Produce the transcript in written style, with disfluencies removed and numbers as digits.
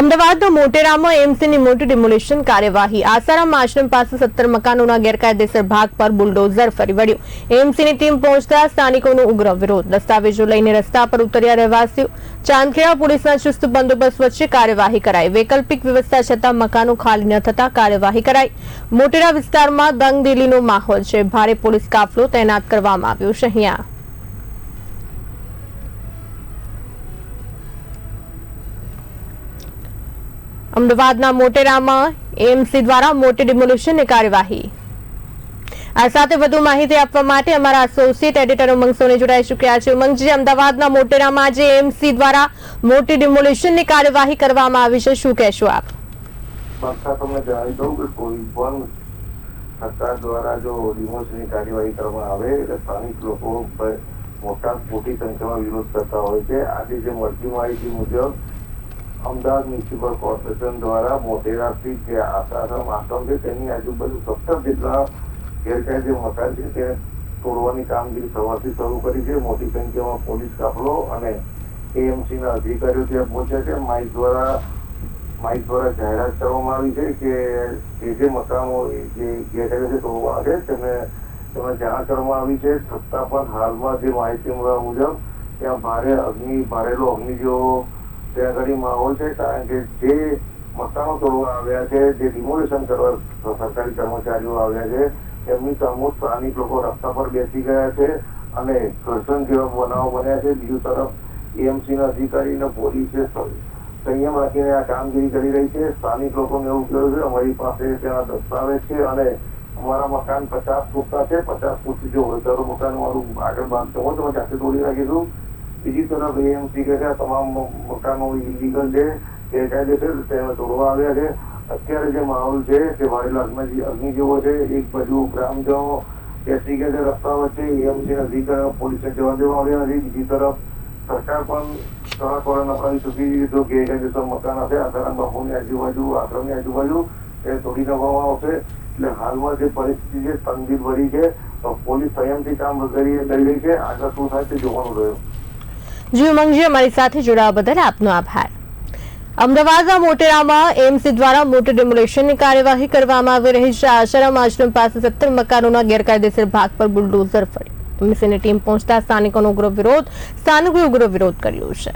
અમદાવાદના મોટેરામાં એમસીની મોટી ડિમોલિશન કાર્યવાહી। આસારામ આશ્રમ પાસે 17 મકાનોના ગેરકાયદેસર ભાગ પર બુલડોઝર ફરી વળ્યું। એમસીની ટીમ પહોંચતા સ્થાનિકોનો ઉગ્ર વિરોધ। દસ્તાવેજો લઈને રસ્તા પર ઉતર્યા રહેવાસીઓ। ચાંદખેડા પોલીસના ચુસ્ત બંદોબસ્ત વચ્ચે કાર્યવાહી કરાઈ। વૈકલ્પિક વ્યવસ્થા છતાં મકાનો ખાલી ન થતા કાર્યવાહી કરાઈ। મોટેરા વિસ્તારમાં દંગદિલીનો માહોલ છે। ભારે પોલીસ કાફલો તૈનાત કરવામાં આવ્યો છે। અહીંયા અમદાવાદના મોટેરામાં એમસી દ્વારા મોટી ડિમોલિશનની કાર્યવાહી। આ સાથે વધુ માહિતી આપવા માટે અમારા એસોસિએટ એડિટર ઉમંગ સોની જોડાઈ ચૂક્યા છે। ઉમંગજી, અમદાવાદના મોટેરામાં જે એમસી દ્વારા મોટી ડિમોલિશનની કાર્યવાહી કરવામાં આવી છે, શું કહેશો આપ? તમને જણાવી દઉં કે કોઈ પણ સરકાર દ્વારા જો ડિમોલિશનની કાર્યવાહી કરવામાં આવે એટલે સ્થાનિક લોકો મોટી સંખ્યામાં વિરોધ કરતા હોય છે। આજે જે મળતી માહિતી મુજબ અમદાવાદ મ્યુનિસિપલ કોર્પોરેશન દ્વારા મોટેરાથી જે આસારામ આશ્રમ છે તેની આજુબાજુ 17 જેટલા ગેરકાયદે મકાન છે તેને તોડવાની કામગીરી સવારથી શરૂ કરી છે। મોટી સંખ્યામાં પોલીસ કાફલો અને એએમસીના અધિકારીઓ ત્યાં પહોંચ્યા છે। માઇક દ્વારા જાહેરાત કરવામાં આવી છે કે જે મકાનો જે ગેરકાયદે તોડવા છે તેમને જાણ કરવામાં આવી છે। છતાં પણ હાલમાં જે માહિતી મળવા મુજબ ત્યાં ભારેલો અગ્નિ જેવો ત્યાં ઘણી માહોલ છે, કારણ કે જે મકાનો તોડવા આવ્યા છે, જે ડિમોલિશન કરવા સરકારી કર્મચારીઓ આવ્યા છે, એમની સામે સ્થાનિક લોકો રસ્તા પર બેસી ગયા છે અને ઘર્ષણ જેવા બનાવો બન્યા છે। બીજી તરફ એએમસીના અધિકારી અને પોલીસે સંયમ રાખીને આ કામગીરી કરી રહી છે। સ્થાનિક લોકોને એવું કહ્યું છે અમારી પાસે ત્યાં દસ્તાવેજ છે અને અમારા મકાન 50 ફૂટના છે, 50 ફૂટથી જો વધારે મકાન મારું આગળ બાંધતો હોય તો અમે જાતે તોડી નાખીશું। બીજી તરફ એએમસી કે તમામ મકાનો ઇલીગલ છે, ગેરકાયદેસર તેને તોડવા આવ્યા છે। અત્યારે જે માહોલ છે તે ભારેલા અગ્નિ જેવો છે। એક બાજુ ગ્રામજનો બેસી ગયા છે રસ્તા વચ્ચે, એએમસી અધિકારીઓ પોલીસને જવા દેવા આવ્યા નથી। બીજી તરફ સરકાર પણ કડક નપાવી ચૂકી જો ગેરકાયદેસર મકાન હશે આસારામ બાપુની આજુબાજુ, આશ્રમની આજુબાજુ એ તોડી નાખવામાં આવશે। એટલે હાલમાં જે પરિસ્થિતિ છે તંગદિલ ભરી છે, તો પોલીસ સંયમથી કામ કરી રહી છે। આગળ શું થાય તે જોવાનું રહ્યું। જી ઉમંગજી, અમારી સાથે જોડાવા બદલ આપનો આભાર। અમદાવાદના મોટેરામાં એમસી દ્વારા મોટી ડિમોલિશનની કાર્યવાહી કરવામાં આવી રહી છે। આસારામ આશ્રમ પાસે 17 મકાનોના ગેરકાયદેસર ભાગ પર બુલડોઝર ફરી એમસીની ટીમ પહોંચતા સ્થાનિકોનો ઉગ્ર વિરોધ કર્યો છે।